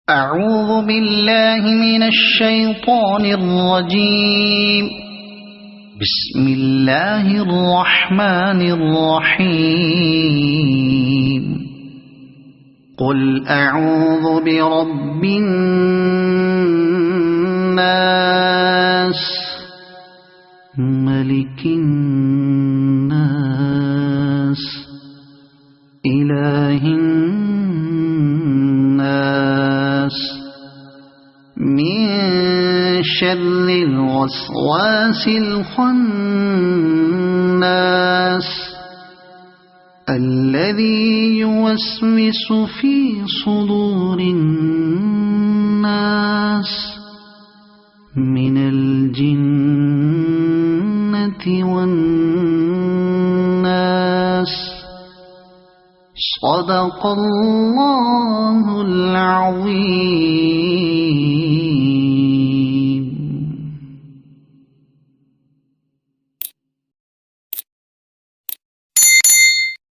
أعوذ بالله من الشيطان الرجيم. بسم الله الرحمن الرحيم. قل أعوذ برب الناس ملك الناس إله الناس من شر الوسواس الخناس الذي يوسوس في صدور الناس من الجنة والناس. صدق الله العظيم.